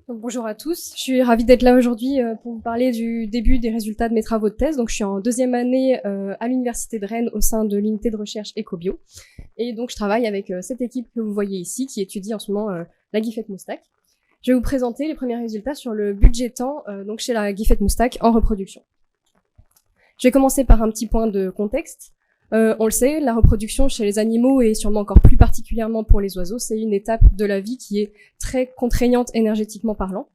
Donc, bonjour à tous, je suis ravie d'être là aujourd'hui pour vous parler du début des résultats de mes travaux de thèse. Donc, je suis en deuxième année à l'Université de Rennes au sein de l'unité de recherche Ecobio. Et donc, je travaille avec cette équipe que vous voyez ici qui étudie en ce moment la Guifette Moustac. Je vais vous présenter les premiers résultats sur le budget temps donc chez la Guifette Moustac en reproduction. Je vais commencer par un petit point de contexte. On le sait, la reproduction chez les animaux et sûrement encore plus particulièrement pour les oiseaux, c'est une étape de la vie qui est très contraignante énergétiquement parlant.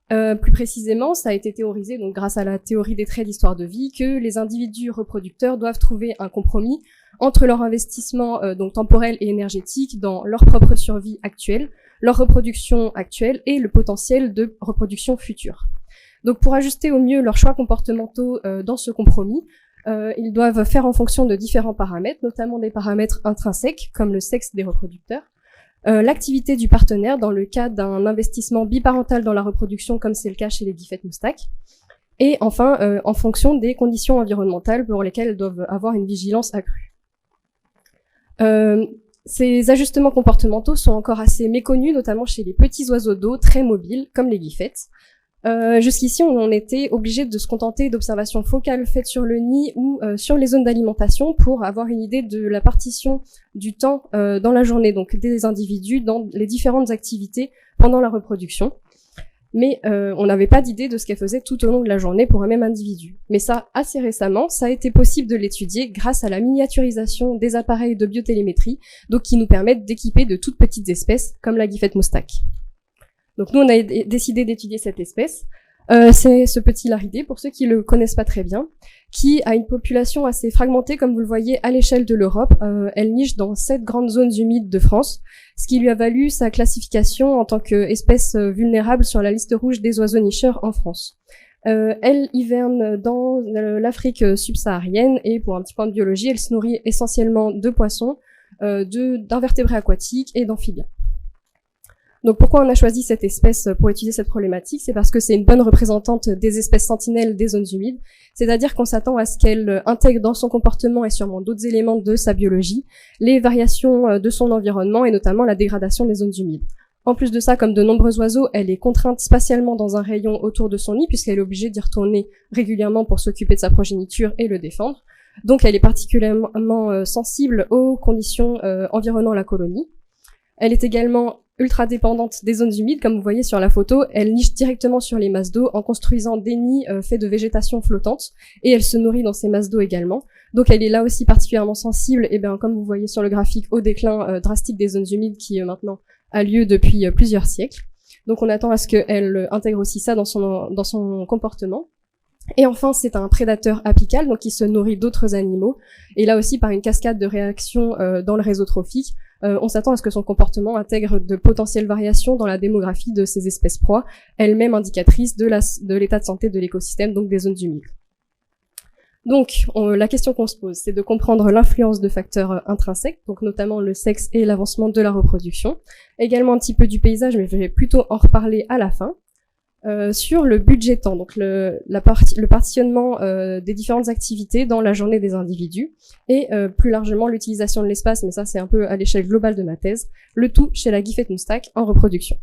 Plus précisément, ça a été théorisé, donc grâce à la théorie des traits d'histoire de vie, que les individus reproducteurs doivent trouver un compromis entre leur investissement donc temporel et énergétique dans leur propre survie actuelle, leur reproduction actuelle et le potentiel de reproduction future. Donc pour ajuster au mieux leurs choix comportementaux dans ce compromis, ils doivent faire en fonction de différents paramètres, notamment des paramètres intrinsèques, comme le sexe des reproducteurs, l'activité du partenaire dans le cas d'un investissement biparental dans la reproduction, comme c'est le cas chez les Guifettes Moustac, et enfin, en fonction des conditions environnementales pour lesquelles elles doivent avoir une vigilance accrue. Ces ajustements comportementaux sont encore assez méconnus, notamment chez les petits oiseaux d'eau très mobiles, comme les guifettes. Jusqu'ici, on était obligé de se contenter d'observations focales faites sur le nid ou sur les zones d'alimentation pour avoir une idée de la partition du temps dans la journée, donc des individus dans les différentes activités pendant la reproduction. Mais on n'avait pas d'idée de ce qu'elle faisait tout au long de la journée pour un même individu. Mais ça, assez récemment, ça a été possible de l'étudier grâce à la miniaturisation des appareils de biotélémétrie, donc qui nous permettent d'équiper de toutes petites espèces comme la Guifette Moustac. Donc nous, on a décidé d'étudier cette espèce. C'est ce petit laridé, pour ceux qui le connaissent pas très bien, qui a une population assez fragmentée, comme vous le voyez, à l'échelle de l'Europe. Elle niche dans 7 grandes zones humides de France, ce qui lui a valu sa classification en tant qu'espèce vulnérable sur la liste rouge des oiseaux nicheurs en France. Elle hiverne dans l'Afrique subsaharienne et pour un petit point de biologie, elle se nourrit essentiellement de poissons, d'invertébrés aquatiques et d'amphibiens. Donc pourquoi on a choisi cette espèce pour étudier cette problématique? C'est parce que c'est une bonne représentante des espèces sentinelles des zones humides, c'est-à-dire qu'on s'attend à ce qu'elle intègre dans son comportement et sûrement d'autres éléments de sa biologie les variations de son environnement et notamment la dégradation des zones humides. En plus de ça, comme de nombreux oiseaux, elle est contrainte spatialement dans un rayon autour de son nid puisqu'elle est obligée d'y retourner régulièrement pour s'occuper de sa progéniture et le défendre. Donc elle est particulièrement sensible aux conditions environnant la colonie. Elle est également ultra dépendante des zones humides, comme vous voyez sur la photo. Elle niche directement sur les masses d'eau en construisant des nids faits de végétation flottante et elle se nourrit dans ces masses d'eau également. Donc elle est là aussi particulièrement sensible, et bien comme vous voyez sur le graphique, au déclin drastique des zones humides qui maintenant a lieu depuis plusieurs siècles. Donc on attend à ce qu'elle intègre aussi ça dans son comportement. Et enfin, c'est un prédateur apical, donc qui se nourrit d'autres animaux, et là aussi par une cascade de réactions dans le réseau trophique. On s'attend à ce que son comportement intègre de potentielles variations dans la démographie de ces espèces proies, elles-mêmes indicatrices de l'état de santé de l'écosystème, donc des zones humides. Donc, la question qu'on se pose, c'est de comprendre l'influence de facteurs intrinsèques, donc notamment le sexe et l'avancement de la reproduction, également un petit peu du paysage, mais je vais plutôt en reparler à la fin. Sur le budget temps, donc le partitionnement des différentes activités dans la journée des individus, et plus largement l'utilisation de l'espace, mais ça c'est un peu à l'échelle globale de ma thèse, le tout chez la Guifette Moustac en reproduction.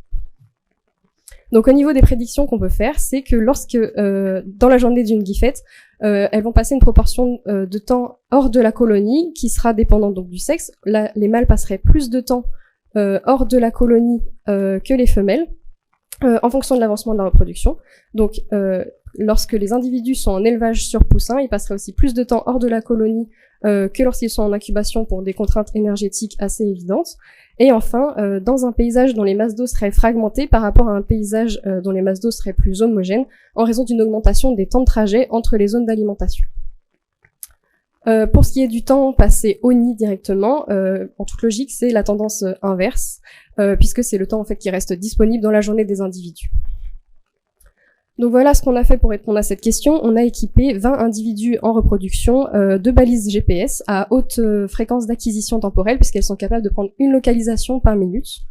Donc au niveau des prédictions qu'on peut faire, c'est que lorsque dans la journée d'une guifette, elles vont passer une proportion de temps hors de la colonie qui sera dépendante donc du sexe. Là, les mâles passeraient plus de temps hors de la colonie que les femelles, en fonction de l'avancement de la reproduction. Donc, lorsque les individus sont en élevage sur poussins, ils passeraient aussi plus de temps hors de la colonie que lorsqu'ils sont en incubation pour des contraintes énergétiques assez évidentes. Et enfin, dans un paysage dont les masses d'eau seraient fragmentées par rapport à un paysage dont les masses d'eau seraient plus homogènes, en raison d'une augmentation des temps de trajet entre les zones d'alimentation. Pour ce qui est du temps passé au nid directement, en toute logique, c'est la tendance inverse, puisque c'est le temps en fait qui reste disponible dans la journée des individus. Donc voilà ce qu'on a fait pour répondre à cette question. On a équipé 20 individus en reproduction de balises GPS à haute fréquence d'acquisition temporelle, puisqu'elles sont capables de prendre une localisation par minute.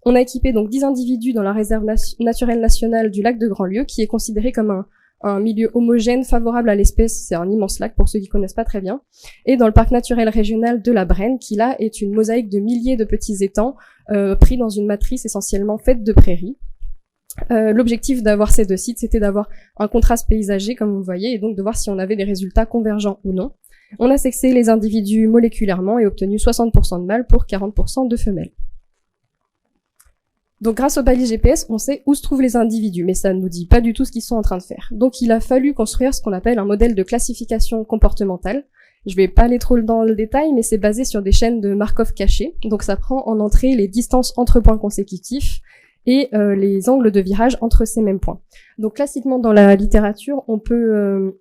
On a équipé donc 10 individus dans la réserve naturelle nationale du lac de Grandlieu, qui est considéré comme un milieu homogène favorable à l'espèce. C'est un immense lac pour ceux qui connaissent pas très bien. Et dans le parc naturel régional de la Brenne, qui là est une mosaïque de milliers de petits étangs pris dans une matrice essentiellement faite de prairies. L'objectif d'avoir ces deux sites, c'était d'avoir un contraste paysager, comme vous voyez, et donc de voir si on avait des résultats convergents ou non. On a sexé les individus moléculairement et obtenu 60% de mâles pour 40% de femelles. Donc grâce aux balises GPS, on sait où se trouvent les individus, mais ça ne nous dit pas du tout ce qu'ils sont en train de faire. Donc il a fallu construire ce qu'on appelle un modèle de classification comportementale. Je vais pas aller trop dans le détail, mais c'est basé sur des chaînes de Markov cachées. Donc ça prend en entrée les distances entre points consécutifs et les angles de virage entre ces mêmes points. Donc classiquement dans la littérature, on peut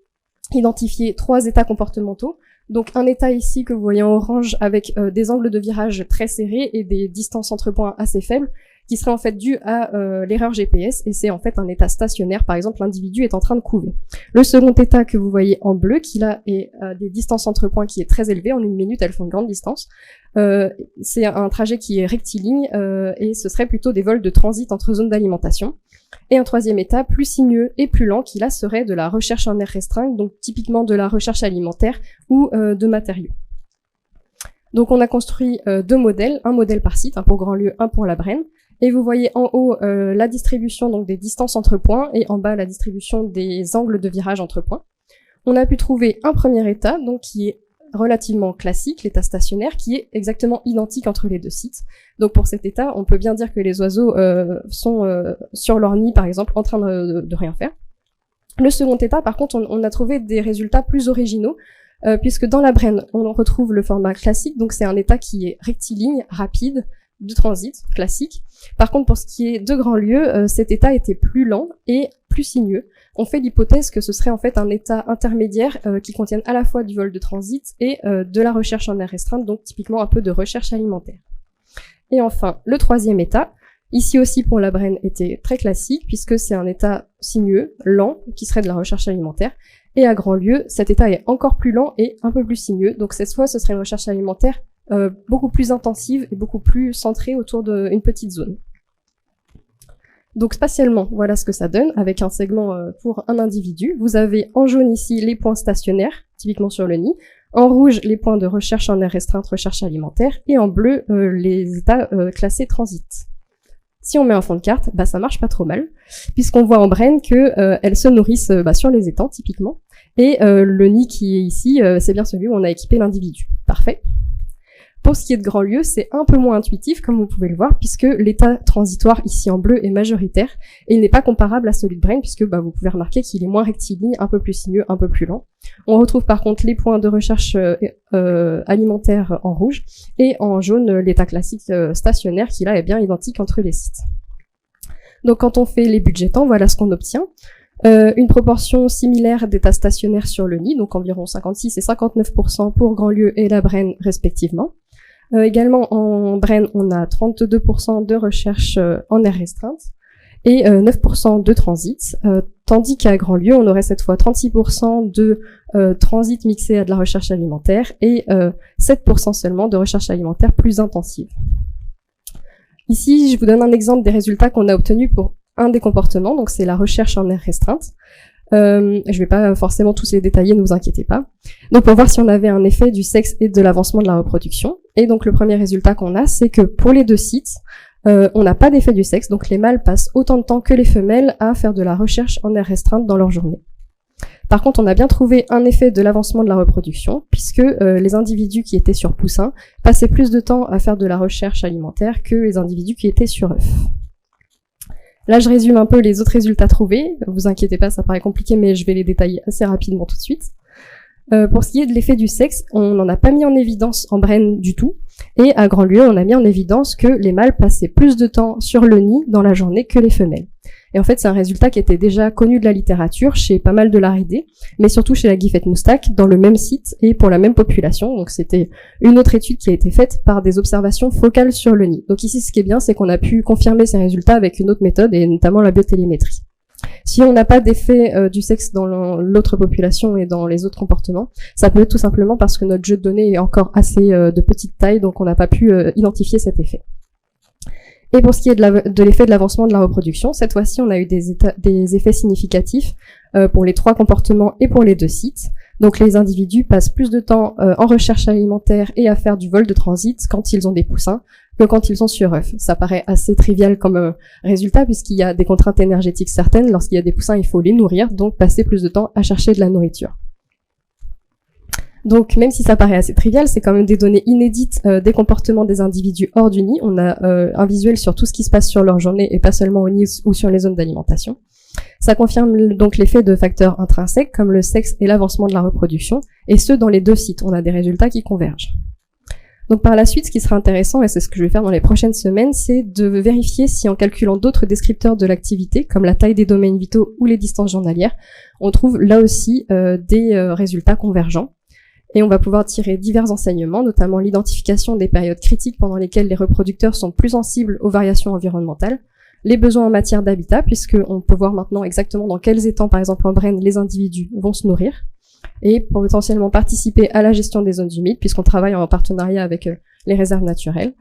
identifier 3 états comportementaux. Donc un état ici que vous voyez en orange avec des angles de virage très serrés et des distances entre points assez faibles, qui serait en fait dû à l'erreur GPS, et c'est en fait un état stationnaire, par exemple l'individu est en train de couver. Le second état que vous voyez en bleu, qui là est des distances entre points qui est très élevée, en 1 minute elles font une grande distance, c'est un trajet qui est rectiligne, et ce serait plutôt des vols de transit entre zones d'alimentation. Et un troisième état, plus sinueux et plus lent, qui là serait de la recherche en air restreint, donc typiquement de la recherche alimentaire ou de matériaux. Donc on a construit 2 modèles, un modèle par site, un pour Grandlieu, un pour La Brenne. Et vous voyez en haut la distribution donc des distances entre points et en bas la distribution des angles de virage entre points. On a pu trouver un premier état donc qui est relativement classique, l'état stationnaire, qui est exactement identique entre les deux sites. Donc pour cet état, on peut bien dire que les oiseaux sont sur leur nid par exemple en train de rien faire. Le second état par contre, on a trouvé des résultats plus originaux puisque dans La Brenne, on retrouve le format classique, donc c'est un état qui est rectiligne, rapide, de transit, classique. Par contre, pour ce qui est de Grandlieu, cet état était plus lent et plus sinueux. On fait l'hypothèse que ce serait en fait un état intermédiaire qui contienne à la fois du vol de transit et de la recherche en air restreinte, donc typiquement un peu de recherche alimentaire. Et enfin, le troisième état, ici aussi pour La Brenne, était très classique puisque c'est un état sinueux, lent, qui serait de la recherche alimentaire. Et à Grandlieu, cet état est encore plus lent et un peu plus sinueux, donc cette fois ce serait une recherche alimentaire beaucoup plus intensive et beaucoup plus centrée autour d'une petite zone. Donc spatialement, voilà ce que ça donne, avec un segment pour un individu. Vous avez en jaune ici les points stationnaires, typiquement sur le nid, en rouge les points de recherche en air restreinte, recherche alimentaire, et en bleu les états classés transit. Si on met un fond de carte, bah ça marche pas trop mal, puisqu'on voit en Brenne que elles se nourrissent sur les étangs typiquement, et le nid qui est ici, c'est bien celui où on a équipé l'individu. Parfait. Pour ce qui est de Grandlieu, c'est un peu moins intuitif, comme vous pouvez le voir, puisque l'état transitoire ici en bleu est majoritaire, et il n'est pas comparable à celui de Brenne, puisque vous pouvez remarquer qu'il est moins rectiligne, un peu plus sinueux, un peu plus lent. On retrouve par contre les points de recherche alimentaire en rouge, et en jaune l'état classique stationnaire, qui là est bien identique entre les sites. Donc quand on fait les budgétants, voilà ce qu'on obtient. Une proportion similaire d'états stationnaires sur le nid, donc environ 56 et 59% pour Grandlieu et La Brenne respectivement. Également en Brenne, on a 32% de recherche en air restreinte et 9% de transit, tandis qu'à Grandlieu, on aurait cette fois 36% de transit mixé à de la recherche alimentaire et 7% seulement de recherche alimentaire plus intensive. Ici, je vous donne un exemple des résultats qu'on a obtenus pour un des comportements, donc c'est la recherche en air restreinte. Je vais pas forcément tous les détailler, ne vous inquiétez pas. Donc pour voir si on avait un effet du sexe et de l'avancement de la reproduction. Et donc le premier résultat qu'on a, c'est que pour les deux sites, on n'a pas d'effet du sexe, donc les mâles passent autant de temps que les femelles à faire de la recherche en air restreinte dans leur journée. Par contre, on a bien trouvé un effet de l'avancement de la reproduction, puisque les individus qui étaient sur poussins passaient plus de temps à faire de la recherche alimentaire que les individus qui étaient sur œufs. Là, je résume un peu les autres résultats trouvés. Vous inquiétez pas, ça paraît compliqué, mais je vais les détailler assez rapidement tout de suite. Pour ce qui est de l'effet du sexe, on n'en a pas mis en évidence en Brenne du tout. Et à Grandlieu, on a mis en évidence que les mâles passaient plus de temps sur le nid dans la journée que les femelles. Et en fait, c'est un résultat qui était déjà connu de la littérature chez pas mal de laridés, mais surtout chez la guifette moustaque, dans le même site et pour la même population. Donc c'était une autre étude qui a été faite par des observations focales sur le nid. Donc ici, ce qui est bien, c'est qu'on a pu confirmer ces résultats avec une autre méthode, et notamment la biotélémétrie. Si on n'a pas d'effet du sexe dans l'autre population et dans les autres comportements, ça peut être tout simplement parce que notre jeu de données est encore assez de petite taille, donc on n'a pas pu identifier cet effet. Et pour ce qui est de l'effet de l'avancement de la reproduction, cette fois-ci, on a eu des effets significatifs pour les 3 comportements et pour les 2 sites. Donc les individus passent plus de temps en recherche alimentaire et à faire du vol de transit quand ils ont des poussins que quand ils sont sur œuf. Ça paraît assez trivial comme résultat puisqu'il y a des contraintes énergétiques certaines. Lorsqu'il y a des poussins, il faut les nourrir, donc passer plus de temps à chercher de la nourriture. Donc, même si ça paraît assez trivial, c'est quand même des données inédites des comportements des individus hors du nid. On a un visuel sur tout ce qui se passe sur leur journée et pas seulement au nid ou sur les zones d'alimentation. Ça confirme donc l'effet de facteurs intrinsèques comme le sexe et l'avancement de la reproduction, et ce dans les deux sites. On a des résultats qui convergent. Donc par la suite, ce qui sera intéressant, et c'est ce que je vais faire dans les prochaines semaines, c'est de vérifier si en calculant d'autres descripteurs de l'activité, comme la taille des domaines vitaux ou les distances journalières, on trouve là aussi des résultats convergents. Et on va pouvoir tirer divers enseignements, notamment l'identification des périodes critiques pendant lesquelles les reproducteurs sont plus sensibles aux variations environnementales, les besoins en matière d'habitat, puisqu'on peut voir maintenant exactement dans quels étangs, par exemple en Brenne, les individus vont se nourrir, et potentiellement participer à la gestion des zones humides, puisqu'on travaille en partenariat avec les réserves naturelles,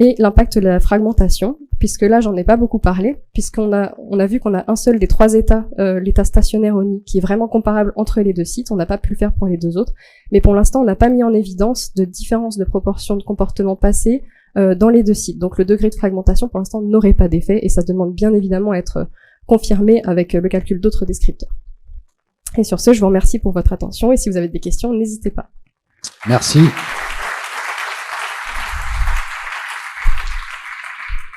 et l'impact de la fragmentation, puisque là j'en ai pas beaucoup parlé, puisqu'on a vu qu'on a un seul des trois états, l'état stationnaire au nid, qui est vraiment comparable entre les deux sites. On n'a pas pu le faire pour les deux autres, mais pour l'instant on n'a pas mis en évidence de différence de proportion de comportement passé dans les deux sites. Donc le degré de fragmentation pour l'instant n'aurait pas d'effet, et ça demande bien évidemment à être confirmé avec le calcul d'autres descripteurs. Et sur ce, je vous remercie pour votre attention, et si vous avez des questions, n'hésitez pas. Merci.